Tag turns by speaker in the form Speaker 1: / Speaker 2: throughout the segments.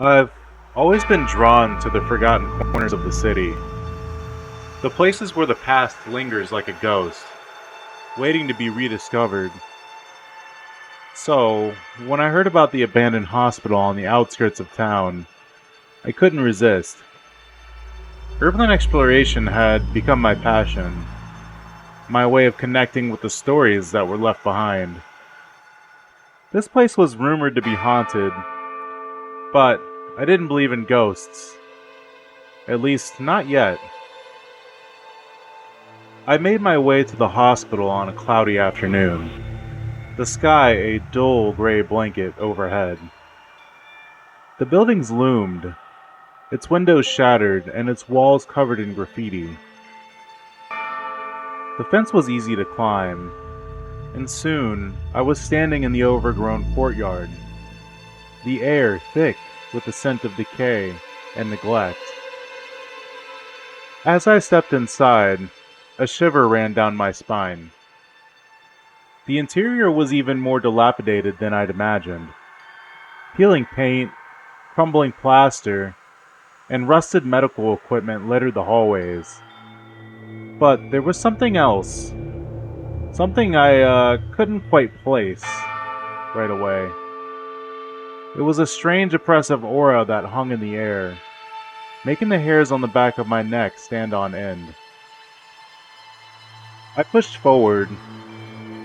Speaker 1: I've always been drawn to the forgotten corners of the city, the places where the past lingers like a ghost, waiting to be rediscovered. So, when I heard about the abandoned hospital on the outskirts of town, I couldn't resist. Urban exploration had become my passion, my way of connecting with the stories that were left behind. This place was rumored to be haunted, but I didn't believe in ghosts, at least not yet. I made my way to the hospital on a cloudy afternoon, the sky a dull gray blanket overhead. The buildings loomed, its windows shattered and its walls covered in graffiti. The fence was easy to climb, and soon I was standing in the overgrown courtyard, the air thick with the scent of decay and neglect. As I stepped inside, a shiver ran down my spine. The interior was even more dilapidated than I'd imagined. Peeling paint, crumbling plaster, and rusted medical equipment littered the hallways. But there was something else. Something I couldn't quite place right away. It was a strange oppressive aura that hung in the air, making the hairs on the back of my neck stand on end. I pushed forward,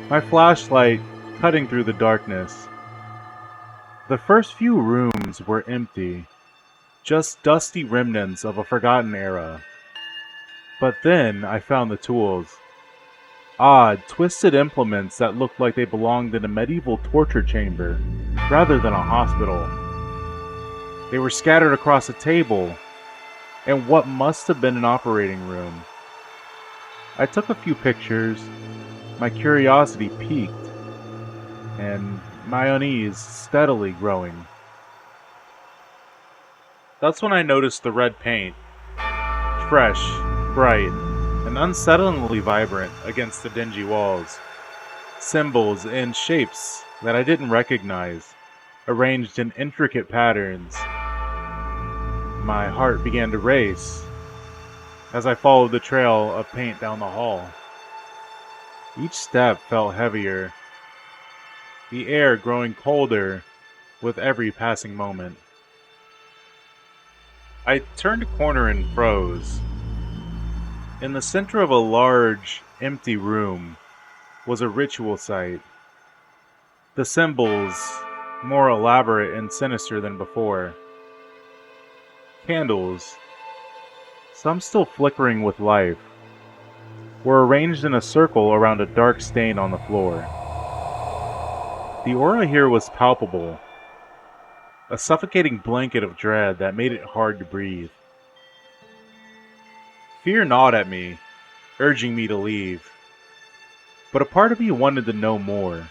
Speaker 1: my flashlight cutting through the darkness. The first few rooms were empty, just dusty remnants of a forgotten era. But then I found the tools. Odd, twisted implements that looked like they belonged in a medieval torture chamber, rather than a hospital. They were scattered across a table, and what must have been an operating room. I took a few pictures, my curiosity piqued, and my unease steadily growing. That's when I noticed the red paint, fresh, bright, and unsettlingly vibrant against the dingy walls. Symbols and shapes that I didn't recognize, arranged in intricate patterns. My heart began to race as I followed the trail of paint down the hall. Each step felt heavier, the air growing colder with every passing moment. I turned a corner and froze. In the center of a large, empty room was a ritual site. The symbols, more elaborate and sinister than before. Candles, some still flickering with life, were arranged in a circle around a dark stain on the floor. The aura here was palpable, a suffocating blanket of dread that made it hard to breathe. Fear gnawed at me, urging me to leave. But a part of me wanted to know more.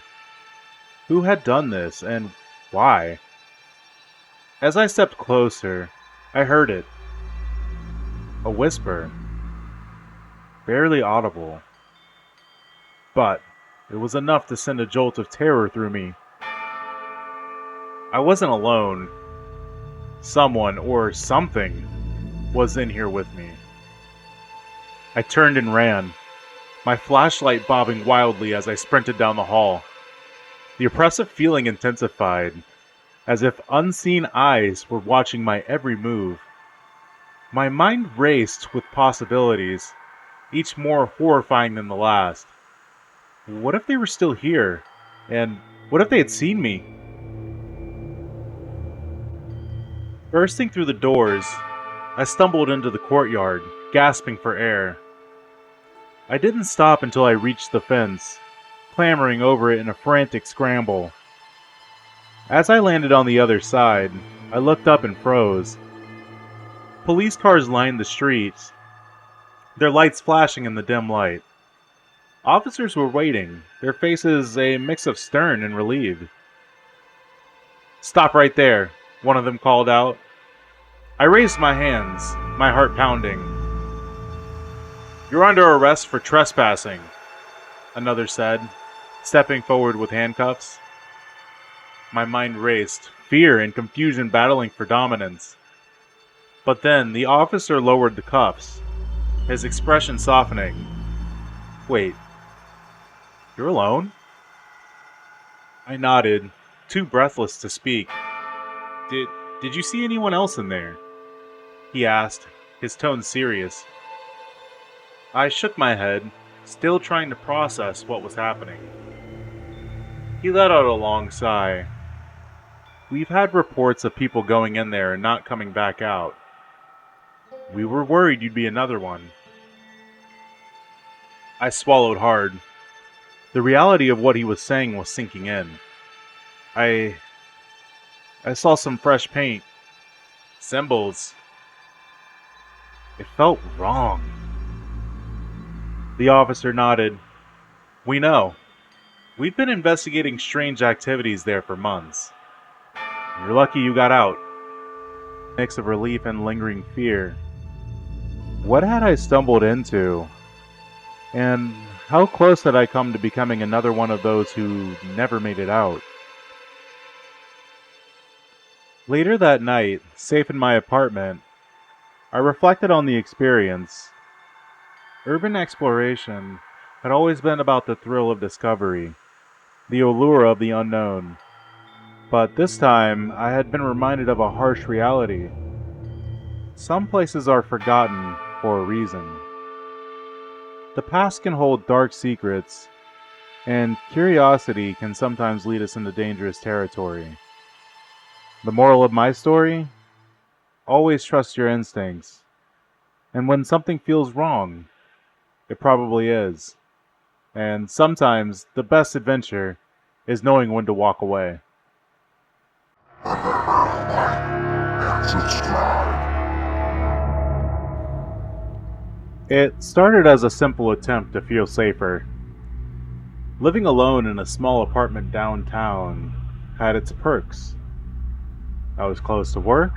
Speaker 1: Who had done this, and why? As I stepped closer, I heard it. A whisper. Barely audible. But it was enough to send a jolt of terror through me. I wasn't alone. Someone, or something, was in here with me. I turned and ran, my flashlight bobbing wildly as I sprinted down the hall. The oppressive feeling intensified, as if unseen eyes were watching my every move. My mind raced with possibilities, each more horrifying than the last. What if they were still here? And what if they had seen me? Bursting through the doors, I stumbled into the courtyard, gasping for air. I didn't stop until I reached the fence, clambering over it in a frantic scramble. As I landed on the other side, I looked up and froze. Police cars lined the streets, their lights flashing in the dim light. Officers were waiting, their faces a mix of stern and relieved. "Stop right there," one of them called out. I raised my hands, my heart pounding. "You're under arrest for trespassing," another said, stepping forward with handcuffs. My mind raced, fear and confusion battling for dominance. But then the officer lowered the cuffs, his expression softening. Wait, you're alone? I nodded, too breathless to speak. Did did you see anyone else in there? He asked, his tone serious. I shook my head, still trying to process what was happening. He let out a long sigh. We've had reports of people going in there and not coming back out. We were worried you'd be another one. I swallowed hard. The reality of what he was saying was sinking in. I saw some fresh paint. Symbols. It felt wrong. The officer nodded. We know. We've been investigating strange activities there for months. You're lucky you got out. Mix of relief and lingering fear. What had I stumbled into? And how close had I come to becoming another one of those who never made it out? Later that night, safe in my apartment, I reflected on the experience. Urban exploration had always been about the thrill of discovery, the allure of the unknown. But this time, I had been reminded of a harsh reality. Some places are forgotten for a reason. The past can hold dark secrets, and curiosity can sometimes lead us into dangerous territory. The moral of my story? Always trust your instincts. And when something feels wrong, it probably is. And sometimes the best adventure is knowing when to walk away. It started as a simple attempt to feel safer. Living alone in a small apartment downtown had its perks. I was close to work,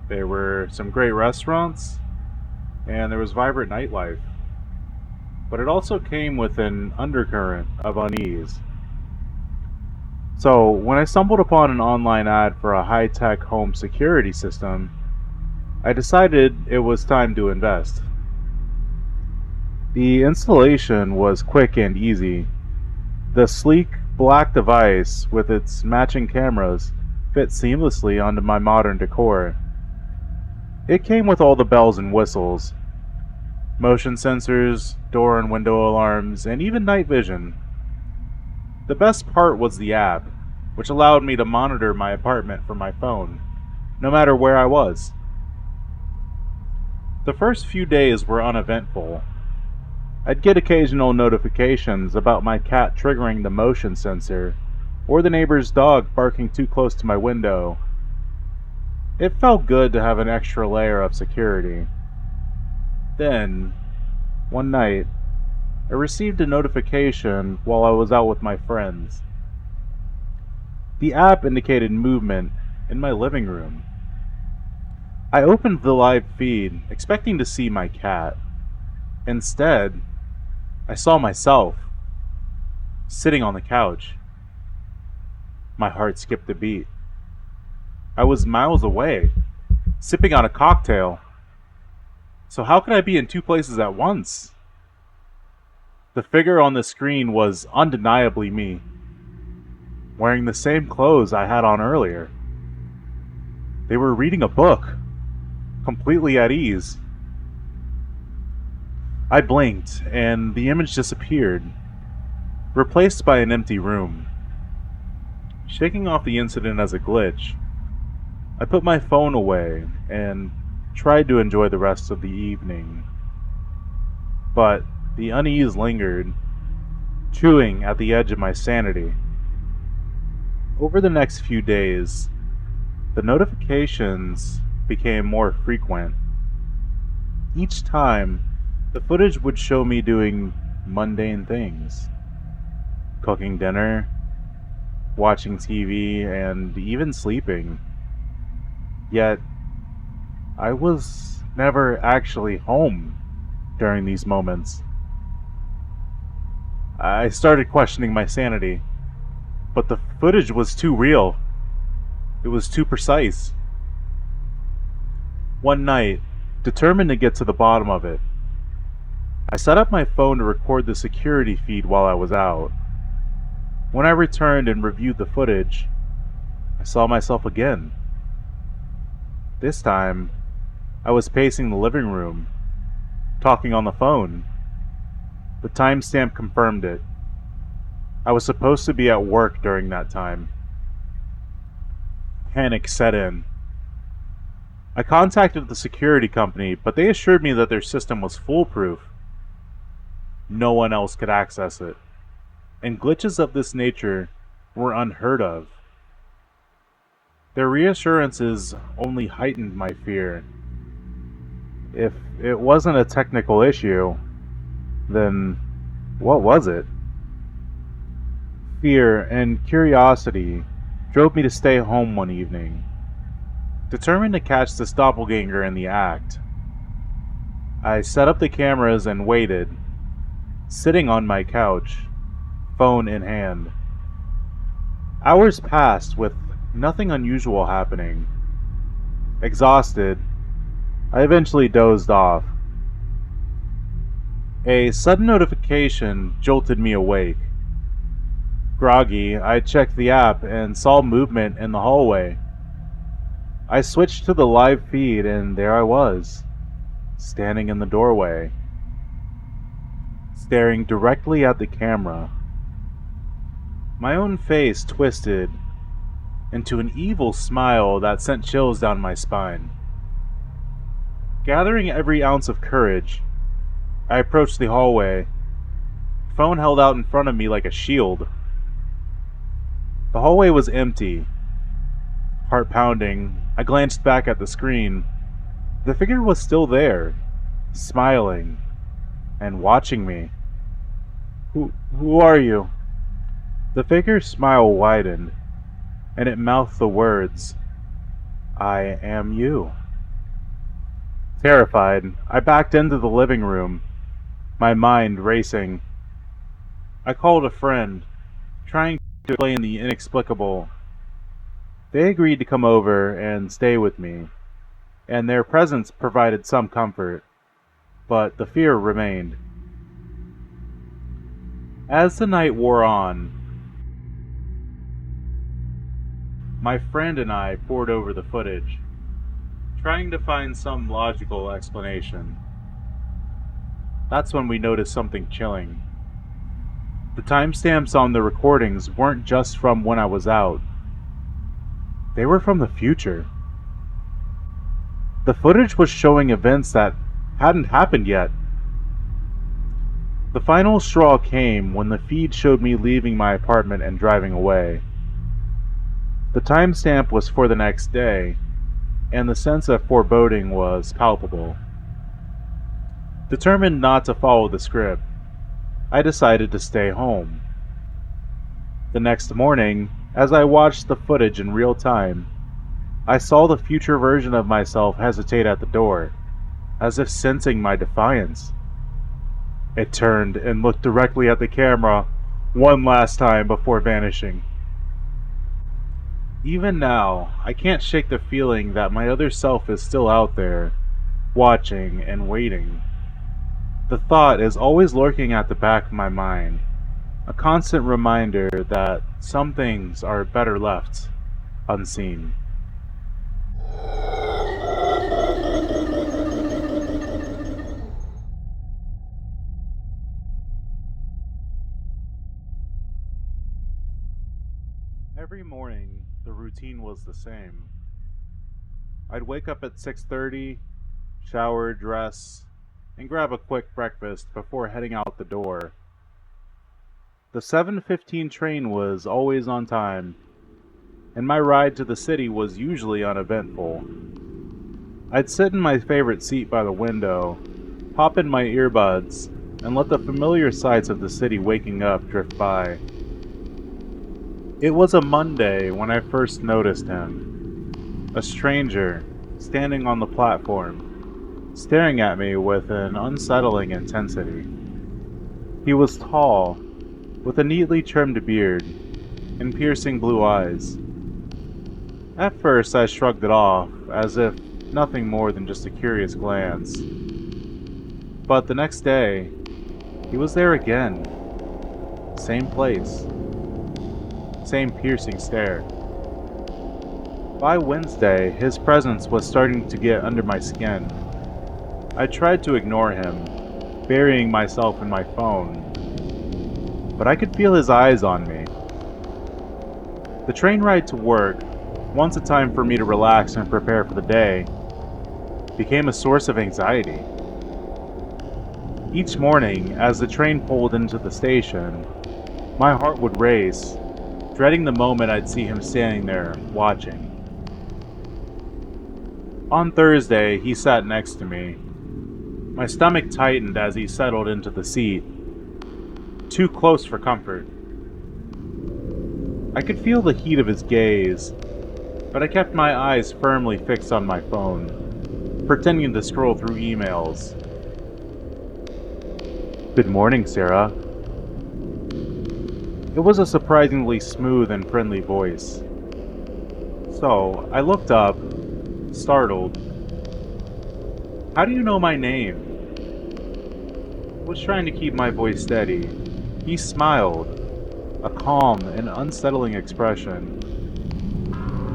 Speaker 1: there were some great restaurants, and there was vibrant nightlife. But it also came with an undercurrent of unease. So, when I stumbled upon an online ad for a high-tech home security system, I decided it was time to invest. The installation was quick and easy. The sleek, black device with its matching cameras fit seamlessly onto my modern decor. It came with all the bells and whistles: motion sensors, door and window alarms, and even night vision. The best part was the app, which allowed me to monitor my apartment from my phone, no matter where I was. The first few days were uneventful. I'd get occasional notifications about my cat triggering the motion sensor, or the neighbor's dog barking too close to my window. It felt good to have an extra layer of security. Then, one night, I received a notification while I was out with my friends. The app indicated movement in my living room. I opened the live feed, expecting to see my cat. Instead, I saw myself, sitting on the couch. My heart skipped a beat. I was miles away, sipping on a cocktail. So how could I be in two places at once? The figure on the screen was undeniably me, wearing the same clothes I had on earlier. They were reading a book, completely at ease. I blinked, and the image disappeared, replaced by an empty room. Shaking off the incident as a glitch, I put my phone away and tried to enjoy the rest of the evening. But the unease lingered, chewing at the edge of my sanity. Over the next few days, the notifications became more frequent. Each time, the footage would show me doing mundane things: cooking dinner, watching TV, and even sleeping. Yet, I was never actually home during these moments. I started questioning my sanity, but the footage was too real. It was too precise. One night, determined to get to the bottom of it, I set up my phone to record the security feed while I was out. When I returned and reviewed the footage, I saw myself again. This time, I was pacing the living room, talking on the phone. The timestamp confirmed it. I was supposed to be at work during that time. Panic set in. I contacted the security company, but they assured me that their system was foolproof. No one else could access it, and glitches of this nature were unheard of. Their reassurances only heightened my fear. If it wasn't a technical issue, then what was it? Fear and curiosity drove me to stay home one evening, determined to catch this doppelganger in the act. I set up the cameras and waited, sitting on my couch, phone in hand. Hours passed with nothing unusual happening. Exhausted, I eventually dozed off. A sudden notification jolted me awake. Groggy, I checked the app and saw movement in the hallway. I switched to the live feed and there I was, standing in the doorway, staring directly at the camera. My own face twisted into an evil smile that sent chills down my spine. Gathering every ounce of courage, I approached the hallway, phone held out in front of me like a shield. The hallway was empty. Heart pounding, I glanced back at the screen. The figure was still there, smiling and watching me. Who are you? The figure's smile widened, and it mouthed the words, "I am you." Terrified, I backed into the living room, my mind racing. I called a friend, trying to explain the inexplicable. They agreed to come over and stay with me, and their presence provided some comfort, but the fear remained. As the night wore on, my friend and I pored over the footage, trying to find some logical explanation. That's when we noticed something chilling. The timestamps on the recordings weren't just from when I was out. They were from the future. The footage was showing events that hadn't happened yet. The final straw came when the feed showed me leaving my apartment and driving away. The timestamp was for the next day, and the sense of foreboding was palpable. Determined not to follow the script, I decided to stay home. The next morning, as I watched the footage in real time, I saw the future version of myself hesitate at the door, as if sensing my defiance. It turned and looked directly at the camera one last time before vanishing. Even now, I can't shake the feeling that my other self is still out there, watching and waiting. The thought is always lurking at the back of my mind, a constant reminder that some things are better left unseen. Every morning, the routine was the same. I'd wake up at 6:30, shower, dress, and grab a quick breakfast before heading out the door. The 7:15 train was always on time, and my ride to the city was usually uneventful. I'd sit in my favorite seat by the window, pop in my earbuds, and let the familiar sights of the city waking up drift by. It was a Monday when I first noticed him. A stranger, standing on the platform, staring at me with an unsettling intensity. He was tall, with a neatly trimmed beard, and piercing blue eyes. At first, I shrugged it off, as if nothing more than just a curious glance. But the next day, he was there again. Same place. Same piercing stare. By Wednesday, his presence was starting to get under my skin. I tried to ignore him, burying myself in my phone, but I could feel his eyes on me. The train ride to work, once a time for me to relax and prepare for the day, became a source of anxiety. Each morning, as the train pulled into the station, my heart would race, dreading the moment I'd see him standing there, watching. On Thursday, he sat next to me. My stomach tightened as he settled into the seat, too close for comfort. I could feel the heat of his gaze, but I kept my eyes firmly fixed on my phone, pretending to scroll through emails. "Good morning, Sarah." It was a surprisingly smooth and friendly voice. So, I looked up, startled. "How do you know my name?" I was trying to keep my voice steady. He smiled, a calm and unsettling expression.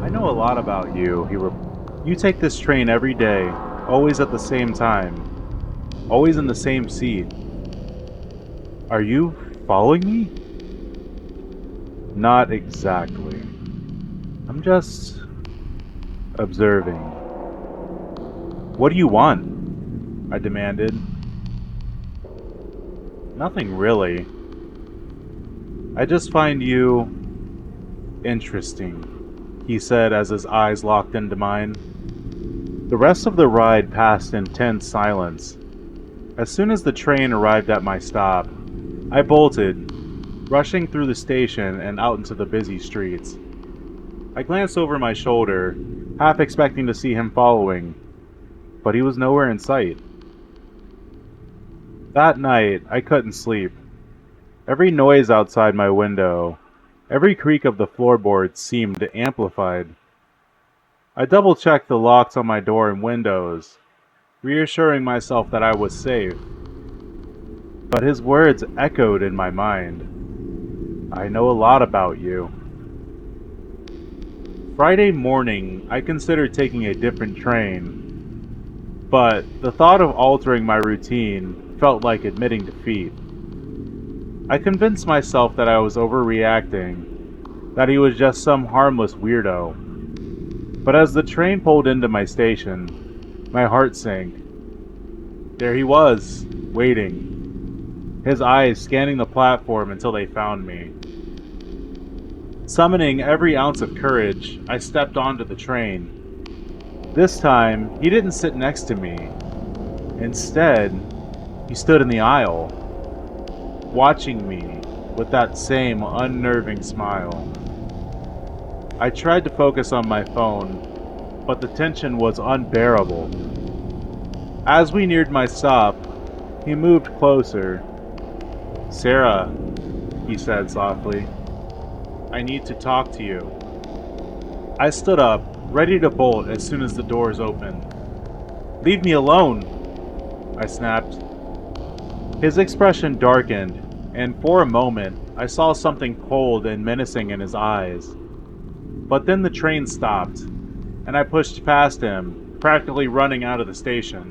Speaker 1: "I know a lot about you," he replied. "You take this train every day, always at the same time, always in the same seat. Are you following me?" "Not exactly. I'm just observing." "What do you want?" I demanded. "Nothing really. I just find you interesting," he said as his eyes locked into mine. The rest of the ride passed in tense silence. As soon as the train arrived at my stop, I bolted, rushing through the station and out into the busy streets. I glanced over my shoulder, half expecting to see him following, but he was nowhere in sight. That night, I couldn't sleep. Every noise outside my window, every creak of the floorboards seemed amplified. I double-checked the locks on my door and windows, reassuring myself that I was safe. But his words echoed in my mind. "I know a lot about you." Friday morning, I considered taking a different train, but the thought of altering my routine felt like admitting defeat. I convinced myself that I was overreacting, that he was just some harmless weirdo. But as the train pulled into my station, my heart sank. There he was, waiting, his eyes scanning the platform until they found me. Summoning every ounce of courage, I stepped onto the train. This time, he didn't sit next to me. Instead, he stood in the aisle, watching me with that same unnerving smile. I tried to focus on my phone, but the tension was unbearable. As we neared my stop, he moved closer. "Sarah," he said softly, "I need to talk to you." I stood up, ready to bolt as soon as the doors opened. "Leave me alone," I snapped. His expression darkened, and for a moment, I saw something cold and menacing in his eyes. But then the train stopped, and I pushed past him, practically running out of the station.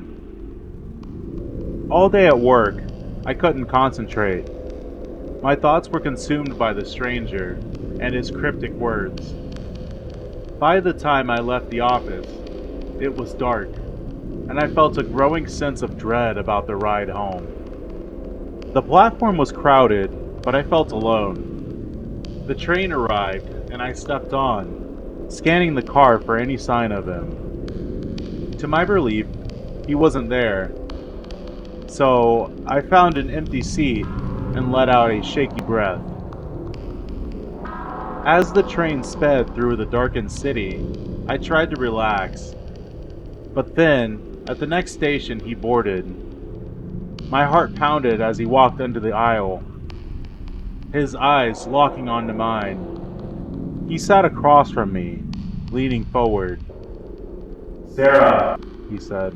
Speaker 1: All day at work, I couldn't concentrate. My thoughts were consumed by the stranger and his cryptic words. By the time I left the office, it was dark, and I felt a growing sense of dread about the ride home. The platform was crowded, but I felt alone. The train arrived, and I stepped on, scanning the car for any sign of him. To my relief, he wasn't there, so I found an empty seat and let out a shaky breath. As the train sped through the darkened city, I tried to relax. But then, at the next station, he boarded. My heart pounded as he walked into the aisle, his eyes locking onto mine. He sat across from me, leaning forward. "Sarah," he said,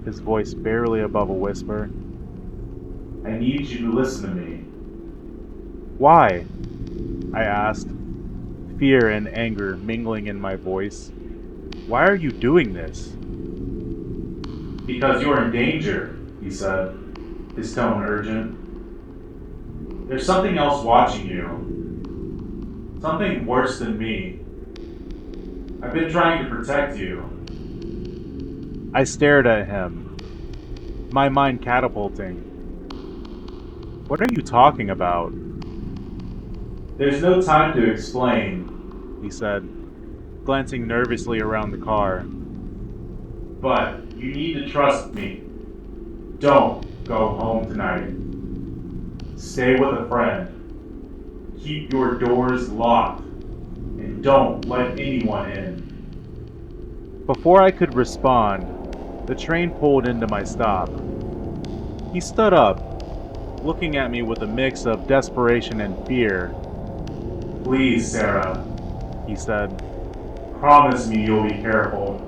Speaker 1: his voice barely above a whisper. "I need you to listen to me." "Why?" I asked, fear and anger mingling in my voice. "Why are you doing this?" "Because you're in danger," he said, his tone urgent. "There's something else watching you. Something worse than me. I've been trying to protect you." I stared at him, my mind catapulting. "What are you talking about?" "There's no time to explain," he said, glancing nervously around the car. "But you need to trust me. Don't go home tonight. Stay with a friend. Keep your doors locked. And don't let anyone in." Before I could respond, the train pulled into my stop. He stood up, looking at me with a mix of desperation and fear. "Please, Sarah," he said. "Promise me you'll be careful."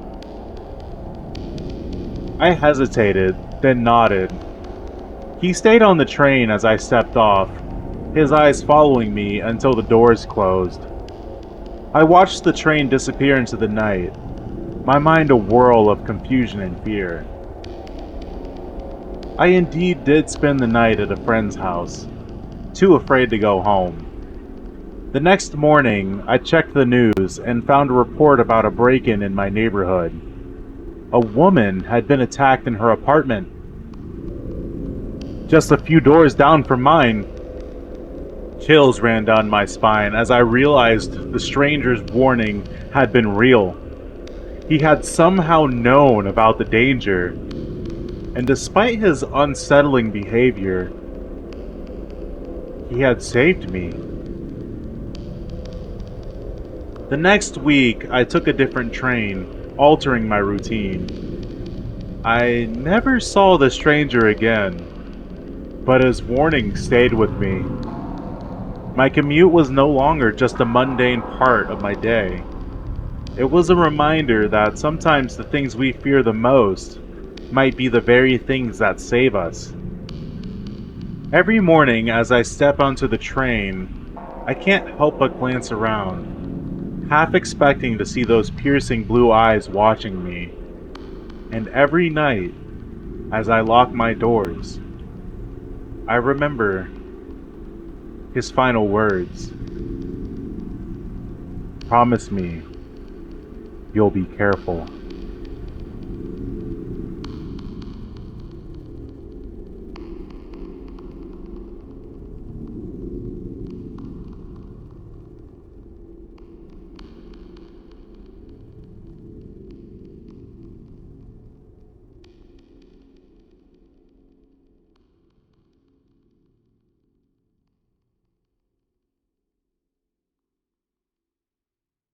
Speaker 1: I hesitated, then nodded. He stayed on the train as I stepped off, his eyes following me until the doors closed. I watched the train disappear into the night, my mind a whirl of confusion and fear. I indeed did spend the night at a friend's house, too afraid to go home. The next morning, I checked the news and found a report about a break-in in my neighborhood. A woman had been attacked in her apartment, just a few doors down from mine. Chills ran down my spine as I realized the stranger's warning had been real. He had somehow known about the danger, and despite his unsettling behavior, he had saved me. The next week, I took a different train, altering my routine. I never saw the stranger again, but his warning stayed with me. My commute was no longer just a mundane part of my day. It was a reminder that sometimes the things we fear the most might be the very things that save us. Every morning as I step onto the train, I can't help but glance around, half expecting to see those piercing blue eyes watching me. And every night, as I lock my doors, I remember his final words. "Promise me you'll be careful."